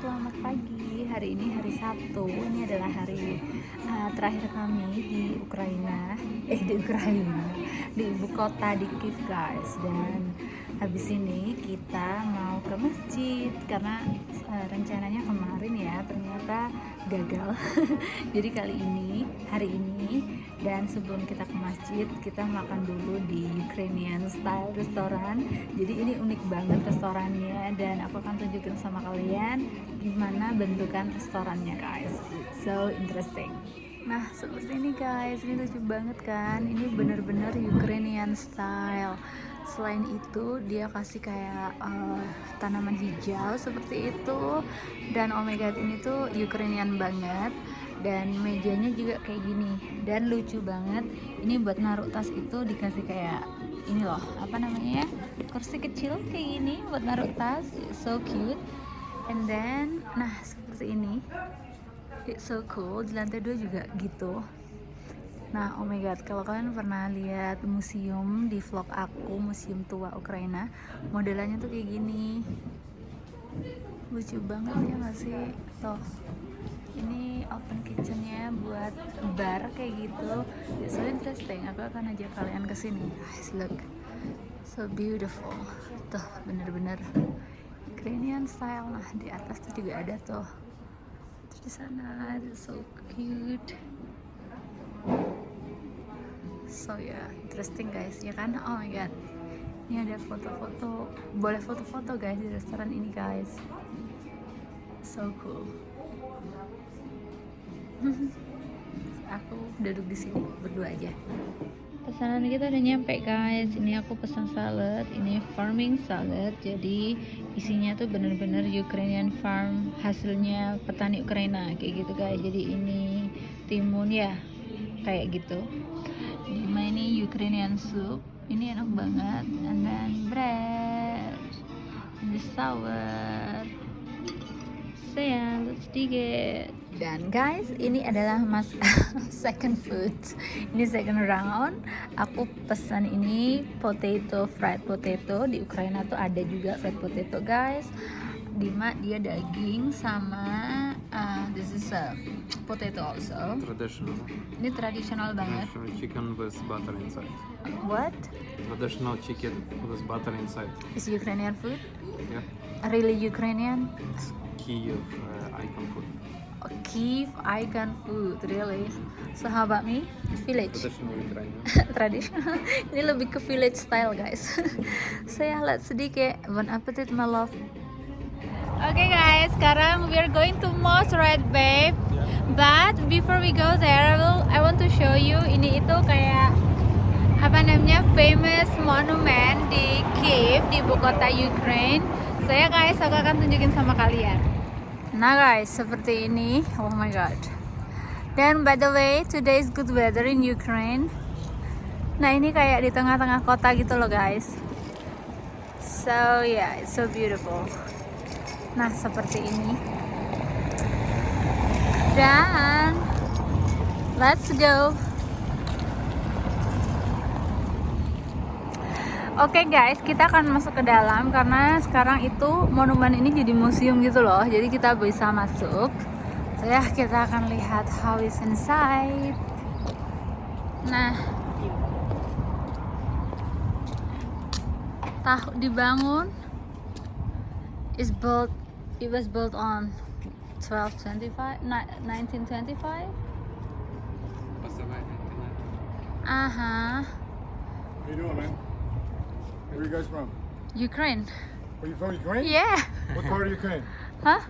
selamat pagi. Hari ini hari Sabtu. Ini adalah hari terakhir kami di Ukraina. Di ibu kota, di Kiev, guys. Dan habis ini kita mau ke masjid karena rencananya kemarin ya ternyata gagal. Jadi hari ini dan sebelum kita ke masjid kita makan dulu di Ukrainian style restoran. Jadi ini unik banget restorannya dan aku akan tunjukin sama kalian gimana bentukan restorannya, guys. It's so interesting. Nah, seperti ini guys, ini lucu banget kan. Ini bener-bener Ukrainian style. Selain itu dia kasih kayak tanaman hijau seperti itu. Dan oh my god, ini tuh Ukrainian banget. Dan mejanya juga kayak gini. Dan lucu banget, ini buat naruh tas itu dikasih kayak ini loh, apa namanya ya, kursi kecil kayak gini buat naruh tas. It's so cute. And then, nah seperti ini, it's so cool. Di lantai 2 juga gitu. Nah, oh my god, kalau kalian pernah lihat museum di vlog aku, museum tua Ukraina, modelannya tuh kayak gini. Lucu banget ya nggak sih? Tuh, ini open kitchennya buat bar kayak gitu. It's so interesting. Aku akan ajak kalian ke sini. Guys, look, so beautiful. Tuh, bener-bener Ukrainian style. Nah, di atas tuh juga ada tuh. Terus di sana, so cute. So yeah, interesting guys, ya kan? Oh my god, ini ada foto-foto, boleh foto-foto guys di restoran ini guys. So cool. Aku duduk di sini berdua aja. Pesanan kita udah nyampe guys. Ini aku pesan salad, ini farming salad. Jadi isinya tuh bener-bener Ukrainian farm, hasilnya petani Ukraina kayak gitu guys. Jadi ini timun ya, kayak gitu. Ini Ukrainian soup, ini enak banget. And then bread, ini sour. So yeah, let's dig it. Dan guys, ini adalah second food. Ini second round. Aku pesan ini potato, fried potato. Di Ukraina tuh ada juga fried potato guys. Dia daging sama this is a potato also. Traditional. Ini tradisional banget. Traditional chicken with butter inside. What? Traditional chicken with butter inside. Is Ukrainian food? Yeah. Really Ukrainian? It's Kyiv icon food. Oh, Kiev icon food, really? So how about me? Village? Traditional Ukrainian. Traditional. Ini lebih ke village style guys. So yeah, let's sedikit. Bon appetit my love. Okay guys, sekarang we are going to Moss Red Babe. But before we go there, I want to show you ini itu kayak apa namanya, famous monument di Kiev, di ibu kota Ukraine. Saya guys, aku akan tunjukin sama kalian. Nah guys, seperti ini. Oh my god. Dan by the way, today is good weather in Ukraine. Nah ini kayak di tengah-tengah kota gitu loh guys. So yeah, it's so beautiful. Nah seperti ini. Dan let's go. Oke guys, kita akan masuk ke dalam karena sekarang itu monumen ini jadi museum gitu loh. Jadi kita bisa masuk. So ya, kita akan lihat how is inside. Nah, dibangun it was built on 1925. How you doing, man? Where are you guys from? Ukraine. Are you from Ukraine? Yeah. What part of Ukraine? Huh?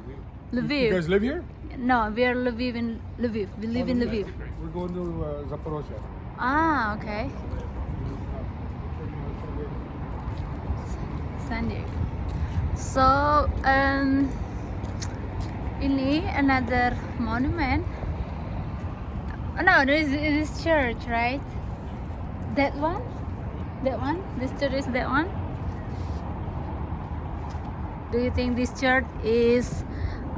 You Lviv. guys live here? No, we are Lviv in Lviv. We live in Lviv. We're going to Zaporozhye. Ah, okay. San Diego. So, ini another monument. Oh, no, this is church, right? That one? That one? This church is that one? Do you think this church is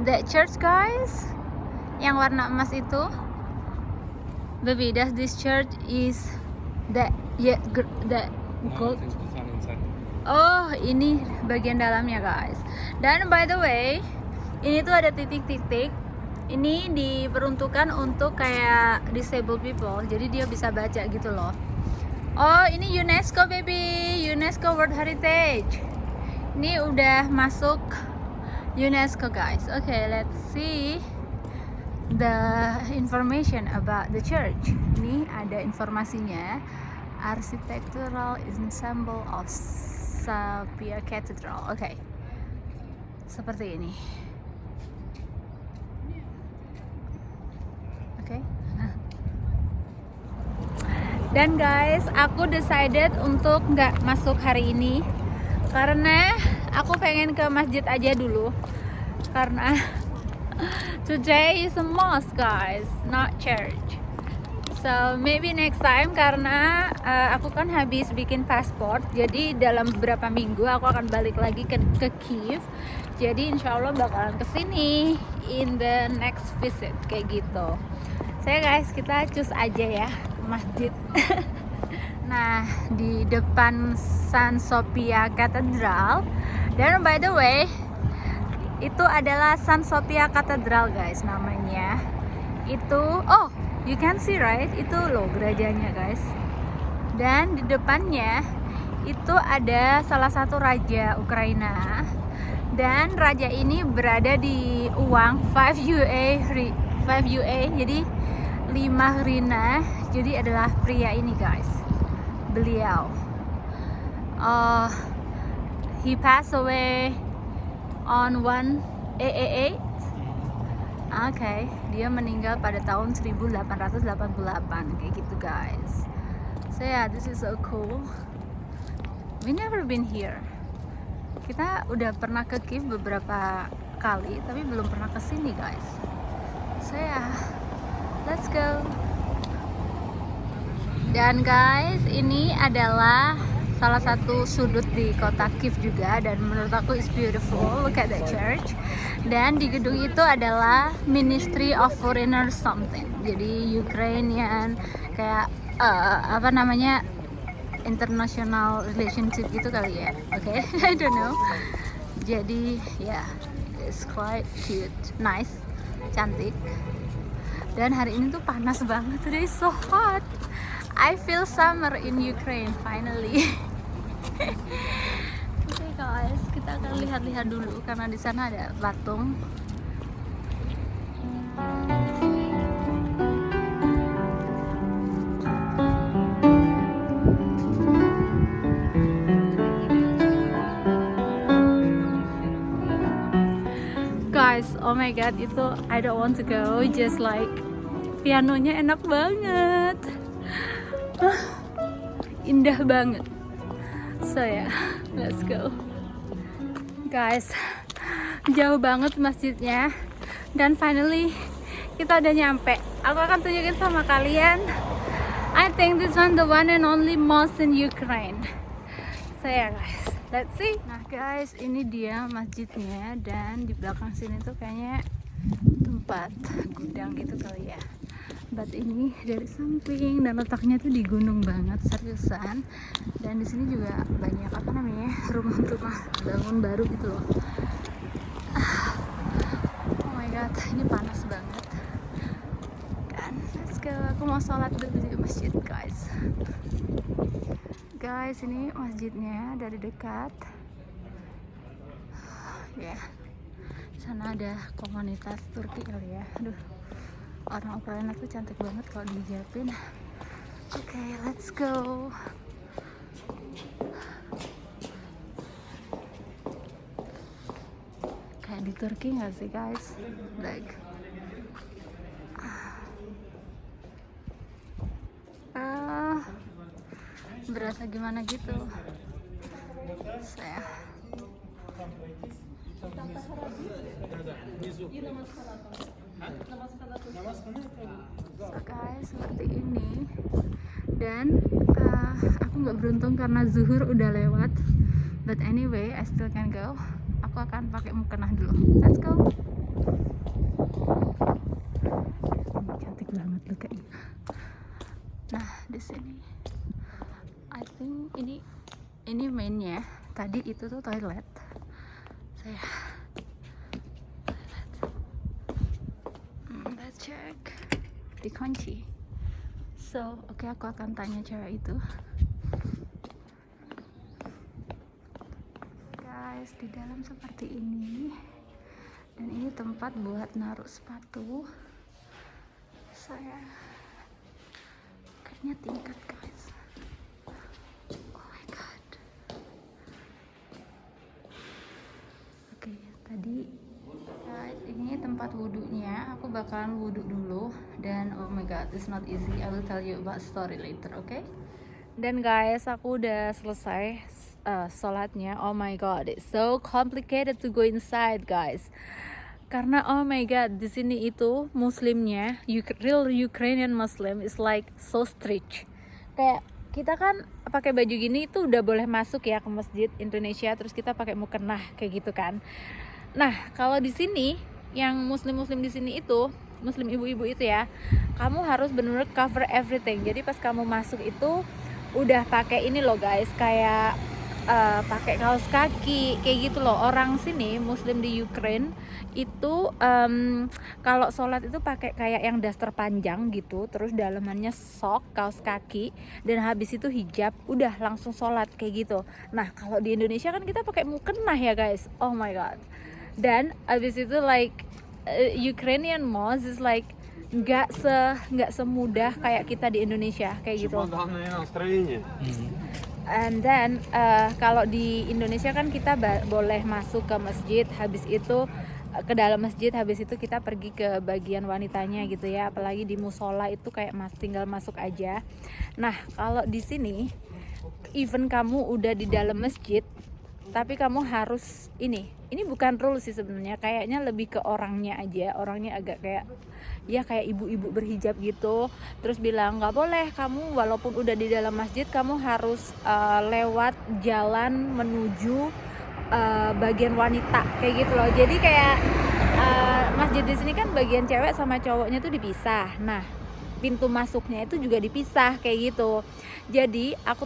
that church, guys? Yang warna emas itu? Baby, does this church is that that gold? It's inside. Oh, ini bagian dalamnya guys. Dan by the way, Ini tuh ada titik-titik. Ini diperuntukkan untuk kayak disabled people, jadi dia bisa baca gitu loh. Oh, ini UNESCO baby, UNESCO World Heritage. Ini udah masuk UNESCO guys. Okay, let's see the information about the church. Ini ada informasinya. Architectural ensemble of Sophia Cathedral. Okay, seperti ini. Okay. Dan guys, aku decided untuk nggak masuk hari ini karena aku pengen ke masjid aja dulu. Karena today is a mosque guys, not church. So maybe next time, karena aku kan habis bikin pasport, jadi dalam beberapa minggu aku akan balik lagi ke Kiev. Jadi insya Allah bakalan kesini in the next visit kayak gitu. Saya guys, kita cus aja ya ke masjid. Nah, di depan San Sophia Cathedral. Dan by the way, itu adalah San Sophia Cathedral guys namanya. Itu, oh, you can see right? Itu loh gerejanya guys. Dan di depannya itu ada salah satu raja Ukraina. Dan raja ini berada di uang 5 UA, jadi 5 hryna. Jadi adalah pria ini guys. Beliau he passed away on 1/8. Okay, dia meninggal pada tahun 1888 kayak gitu guys. So yeah, this is so cool. We never been here. Kita udah pernah ke Kiev beberapa kali, tapi belum pernah ke sini guys. So yeah, let's go. Dan guys, ini adalah salah satu sudut di kota Kiev juga, dan menurut aku it's beautiful. Look at the church. Dan di gedung itu adalah Ministry of Foreigners something. Jadi Ukrainian kayak apa namanya, international relationship gitu kali ya. Oke, I don't know. Jadi ya, it's quite cute, nice, cantik. Dan hari ini tuh panas banget, today is so hot. I feel summer in Ukraine finally. Oke guys, kita akan lihat-lihat dulu karena di sana ada patung. Guys, oh my god, itu I don't want to go, just like pianonya enak banget. Indah banget. So ya, yeah, let's go. Guys, jauh banget masjidnya. Dan finally kita udah nyampe. Aku akan tunjukin sama kalian. I think this one the one and only mosque in Ukraine. So ya yeah, guys, let's see. Nah guys, ini dia masjidnya. Dan di belakang sini tuh kayaknya tempat gudang gitu kali ya. But ini dari samping, dan letaknya tuh di gunung banget, seriusan. Dan di sini juga banyak apa namanya, rumah-rumah bangun baru gitu loh. Oh my god, ini panas banget. Dan let's go, aku mau sholat dulu di masjid guys. Guys, ini masjidnya dari dekat. Ya, yeah. Sana ada komunitas Turki kali ya. Aduh, orang Ukraina tuh cantik banget kalau dihijabin. Oke, let's go. Kayak di Turki nggak sih guys? Like berasa gimana gitu. Saya guys, seperti ini. Dan aku nggak beruntung karena zuhur udah lewat, but anyway I still can go. Aku akan pakai mukena dulu. Let's go. Ini cantik banget loh kayaknya. Nah, di sini I think ini mainnya. Tadi itu tuh toilet. Saya cek dikunci. So, oke, aku akan tanya cewek itu. Guys, di dalam seperti ini. Dan ini tempat buat naruh sepatu. Saya kayaknya tingkat, guys. Oh my god. Oke, tadi guys, ini tempat wudhunya. Aku bakalan wudhu dulu. Dan oh my god, it's not easy. I will tell you about story later, okay? Dan guys, aku udah selesai sholatnya. Oh my god, it's so complicated to go inside, guys. Karena oh my god, di sini itu muslimnya, real Ukrainian Muslim is like so strict. Kayak kita kan pakai baju gini itu udah boleh masuk ya ke masjid Indonesia, terus kita pakai mukena kayak gitu kan. Nah, kalau di sini yang muslim-muslim di sini itu, muslim ibu-ibu itu ya, kamu harus benar-benar cover everything. Jadi pas kamu masuk itu udah pakai ini loh guys, kayak pakai kaos kaki kayak gitu loh. Orang sini muslim di Ukraine itu kalau sholat itu pakai kayak yang daster panjang gitu, terus dalamannya sok, kaos kaki, dan habis itu hijab, udah langsung sholat kayak gitu. Nah, kalau di Indonesia kan kita pakai mukena ya guys. Oh my god. Dan habis itu like Ukrainian mosque is like nggak semudah kayak kita di Indonesia kayak gitu. And then kalau di Indonesia kan kita boleh masuk ke masjid, habis itu ke dalam masjid, habis itu kita pergi ke bagian wanitanya gitu ya. Apalagi di musola itu kayak tinggal masuk aja. Nah, kalau di sini even kamu udah di dalam masjid, tapi kamu harus ini bukan rule sih sebenarnya, kayaknya lebih ke orangnya aja. Orangnya agak kayak ya kayak ibu-ibu berhijab gitu, terus bilang nggak boleh kamu walaupun udah di dalam masjid, kamu harus lewat jalan menuju bagian wanita kayak gitu loh. Jadi kayak masjid di sini kan bagian cewek sama cowoknya tuh dipisah. Nah, pintu masuknya itu juga dipisah kayak gitu. Jadi aku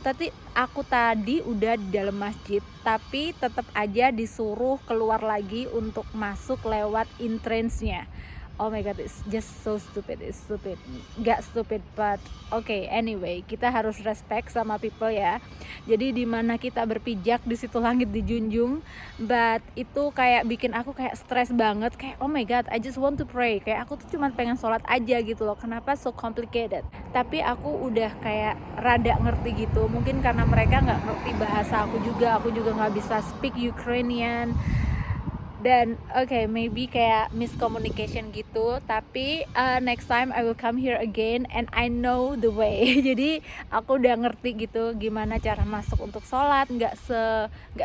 tadi udah di dalam masjid, tapi tetap aja disuruh keluar lagi untuk masuk lewat entrance-nya. Oh my god, it's just so stupid. It's stupid. Gak stupid, but okay, anyway, kita harus respect sama people ya. Jadi di mana kita berpijak, di situ langit dijunjung. But itu kayak bikin aku kayak stres banget. Kayak oh my god, I just want to pray. Kayak aku tuh cuma pengen sholat aja gitu loh. Kenapa so complicated? Tapi aku udah kayak rada ngerti gitu. Mungkin karena mereka nggak ngerti bahasa aku juga nggak bisa speak Ukrainian. Dan okay, maybe kayak miscommunication gitu, tapi next time I will come here again and I know the way. Jadi aku udah ngerti gitu gimana cara masuk untuk sholat, nggak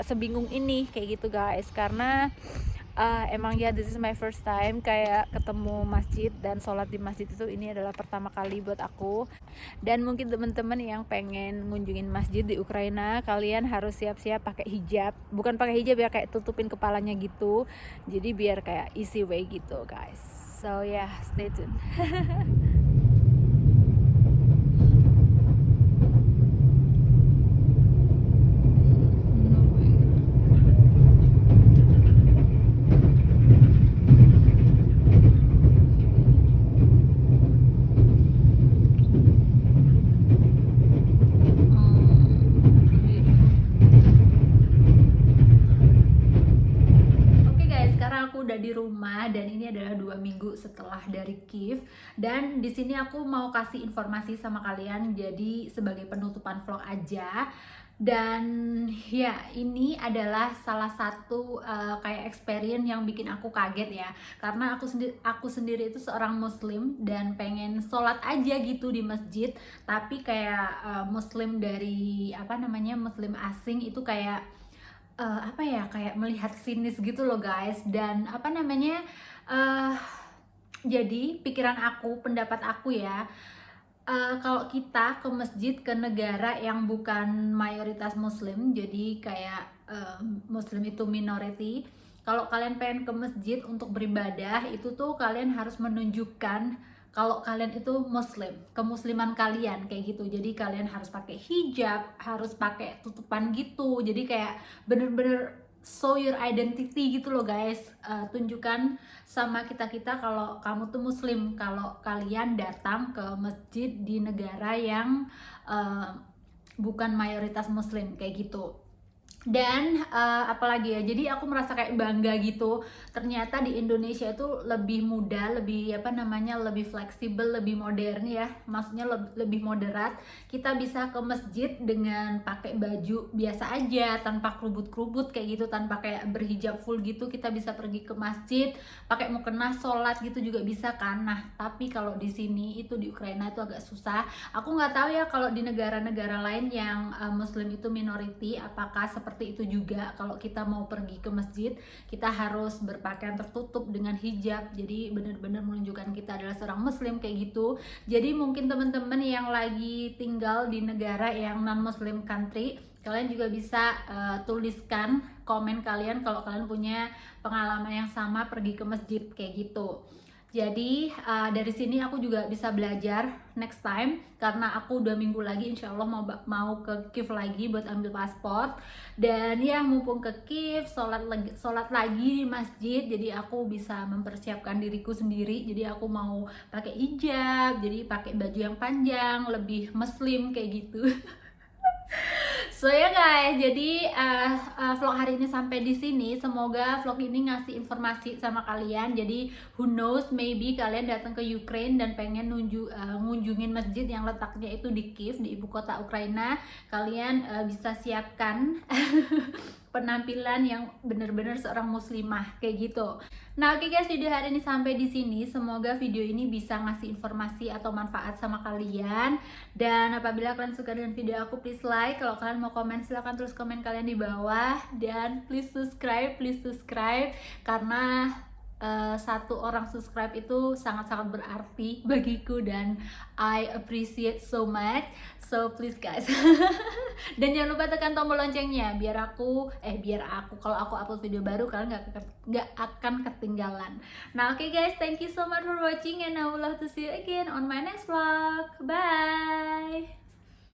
sebingung ini kayak gitu guys. Karena emang ya this is my first time kayak ketemu masjid dan sholat di masjid itu, ini adalah pertama kali buat aku. Dan mungkin teman-teman yang pengen ngunjungin masjid di Ukraina, kalian harus siap-siap pakai hijab. Bukan pakai hijab ya, kayak tutupin kepalanya gitu. Jadi biar kayak easy way gitu guys. So yeah, stay tuned. Udah di rumah dan ini adalah 2 minggu setelah dari Kiev, dan di sini aku mau kasih informasi sama kalian jadi sebagai penutupan vlog aja. Dan ya, ini adalah salah satu kayak experience yang bikin aku kaget ya, karena aku sendiri itu seorang muslim dan pengen sholat aja gitu di masjid, tapi kayak muslim dari muslim asing itu kayak kayak melihat sinis gitu loh guys. Dan jadi pikiran aku, pendapat aku ya, kalau kita ke masjid ke negara yang bukan mayoritas muslim, jadi kayak muslim itu minority, kalau kalian pengen ke masjid untuk beribadah, itu tuh kalian harus menunjukkan kalau kalian itu muslim, kemusliman kalian kayak gitu. Jadi kalian harus pakai hijab, harus pakai tutupan gitu. Jadi kayak bener-bener show your identity gitu loh guys. Tunjukkan sama kita-kita kalau kamu tuh muslim, kalau kalian datang ke masjid di negara yang bukan mayoritas muslim kayak gitu. Dan apalagi ya, jadi aku merasa kayak bangga gitu, ternyata di Indonesia itu lebih mudah, lebih lebih fleksibel, lebih modern ya, maksudnya lebih moderat. Kita bisa ke masjid dengan pakai baju biasa aja, tanpa kerubut-kerubut kayak gitu, tanpa kayak berhijab full gitu. Kita bisa pergi ke masjid pakai mukena, sholat gitu juga bisa kan. Nah tapi kalau di sini itu di Ukraina itu agak susah. Aku nggak tahu ya kalau di negara-negara lain yang muslim itu minority apakah seperti itu juga. Kalau kita mau pergi ke masjid kita harus berpakaian tertutup dengan hijab, jadi benar-benar menunjukkan kita adalah seorang muslim kayak gitu. Jadi mungkin teman-teman yang lagi tinggal di negara yang non muslim country, kalian juga bisa tuliskan komen kalian kalau kalian punya pengalaman yang sama pergi ke masjid kayak gitu. Jadi dari sini aku juga bisa belajar next time, karena aku 2 minggu lagi insya Allah mau ke Kiev lagi buat ambil paspor. Dan ya mumpung ke Kiev, sholat lagi di masjid, jadi aku bisa mempersiapkan diriku sendiri. Jadi aku mau pakai hijab, jadi pakai baju yang panjang, lebih muslim kayak gitu. So ya guys, jadi vlog hari ini sampai di sini. Semoga vlog ini ngasih informasi sama kalian. Jadi who knows, maybe kalian datang ke Ukraine dan pengen ngunjungin masjid yang letaknya itu di Kiev, di ibu kota Ukraina. Kalian bisa siapkan penampilan yang benar-benar seorang muslimah kayak gitu. Nah oke guys, video hari ini sampai di sini. Semoga video ini bisa ngasih informasi atau manfaat sama kalian. Dan apabila kalian suka dengan video aku, please like. Kalau kalian mau komen, silahkan tulis komen kalian di bawah. Dan please subscribe karena 1 orang subscribe itu sangat-sangat berarti bagiku dan I appreciate so much. So please guys. Dan jangan lupa tekan tombol loncengnya biar aku kalau aku upload video baru kalian nggak akan ketinggalan. Nah oke guys, thank you so much for watching and I would love to see you again on my next vlog. Bye.